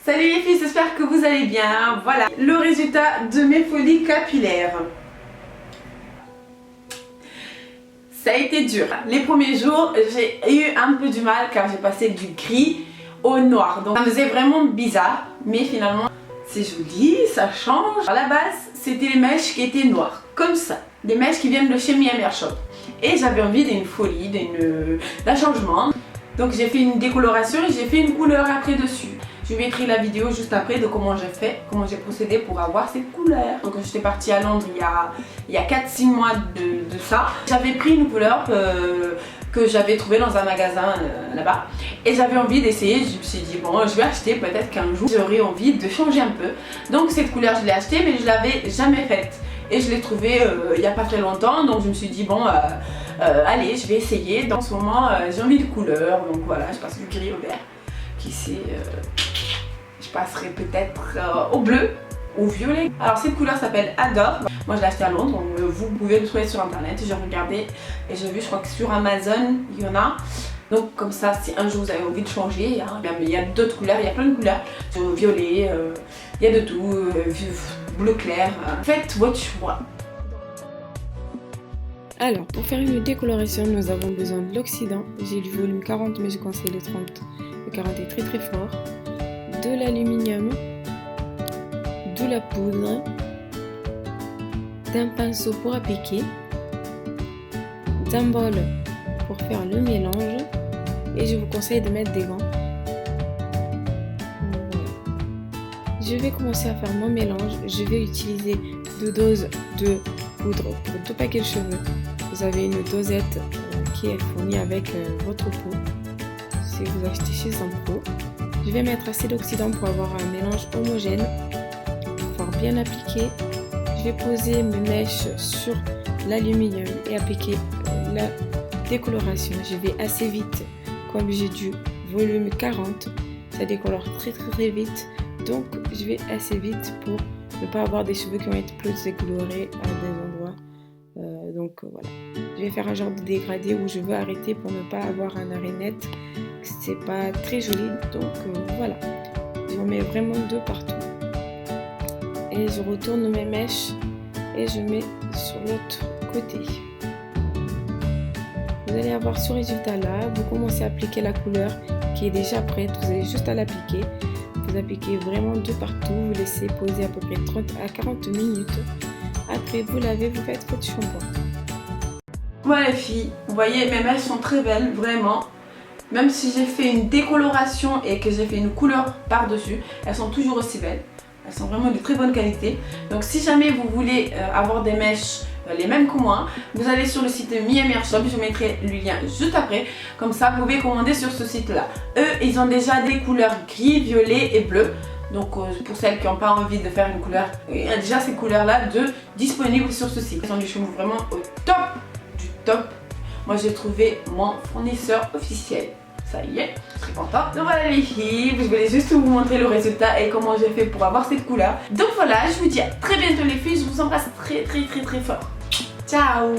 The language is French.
Salut les filles, j'espère que vous allez bien. Voilà le résultat de mes folies capillaires. Ça a été dur. Les premiers jours, j'ai eu un peu du mal car j'ai passé du gris au noir. Donc ça me faisait vraiment bizarre, mais finalement c'est joli, ça change. À la base, c'était les mèches qui étaient noires, comme ça. Des mèches qui viennent de chez Miami Shop. Et j'avais envie d'une folie, d'un changement. Donc j'ai fait une décoloration et j'ai fait une couleur après dessus. Je vais mettrai la vidéo juste après de comment j'ai fait, comment j'ai procédé pour avoir cette couleur. Donc j'étais partie à Londres il y a 4-6 mois de ça. J'avais pris une couleur que j'avais trouvée dans un magasin là-bas. Et j'avais envie d'essayer, je me suis dit bon je vais acheter, peut-être qu'un jour j'aurai envie de changer un peu. Donc cette couleur je l'ai achetée mais je l'avais jamais faite. Et je l'ai trouvée il n'y a pas très longtemps, donc je me suis dit bon allez je vais essayer. Dans ce moment j'ai envie de couleur, donc voilà je passe du gris au vert. Qui sait, je passerai peut-être au bleu ou violet. Alors cette couleur s'appelle Adore. Moi je l'ai acheté à Londres, donc vous pouvez le trouver sur internet. J'ai regardé et j'ai vu, je crois que sur Amazon il y en a. Donc comme ça, si un jour vous avez envie de changer, hein, il y a d'autres couleurs, il y a plein de couleurs. Violet, il y a de tout, bleu clair. Faites votre choix. Alors, pour faire une décoloration, nous avons besoin de l'oxydant. J'ai du volume 40, mais je conseille le 30. Le 40 est très très fort. De l'aluminium, de la poudre, d'un pinceau pour appliquer, d'un bol pour faire le mélange, et je vous conseille de mettre des gants. Voilà. Je vais commencer à faire mon mélange. Je vais utiliser 2 doses de poudre pour 2 paquets de cheveux. Vous avez une dosette qui est fournie avec votre pot, si vous achetez chez Sampo. Je vais mettre assez d'oxydant pour avoir un mélange homogène, pour bien appliquer. Je vais poser mes mèches sur l'aluminium et appliquer la décoloration. Je vais assez vite, comme j'ai du volume 40, ça décolore très très vite, donc je vais assez vite pour ne pas avoir des cheveux qui vont être plus décolorés à des endroits. Donc voilà, je vais faire un genre de dégradé où je veux arrêter pour ne pas avoir un arrêt net. C'est pas très joli, donc voilà, je mets vraiment 2 partout et je retourne mes mèches et je mets sur l'autre côté. Vous allez avoir ce résultat là. Vous commencez à appliquer la couleur qui est déjà prête, vous avez juste à l'appliquer. Vous appliquez vraiment 2 partout, vous laissez poser à peu près 30 à 40 minutes. Après vous lavez, vous faites votre shampoing. Voilà les filles, vous voyez mes mèches sont très belles, vraiment. Même si j'ai fait une décoloration et que j'ai fait une couleur par dessus, elles sont toujours aussi belles. Elles sont vraiment de très bonne qualité. Donc si jamais vous voulez avoir des mèches les mêmes que moi, vous allez sur le site Miami Shop, je mettrai le lien juste après. Comme ça vous pouvez commander sur ce site là. Eux ils ont déjà des couleurs gris, violet et bleu. Donc pour celles qui n'ont pas envie de faire une couleur, il y a déjà ces couleurs là disponibles sur ce site. Ils ont du cheveux vraiment au top du top. Moi j'ai trouvé mon fournisseur officiel. Ça y est, je suis contente. Donc voilà les filles, je voulais juste vous montrer le résultat et comment j'ai fait pour avoir cette couleur. Donc voilà, je vous dis à très bientôt les filles, je vous embrasse très très très très fort. Ciao.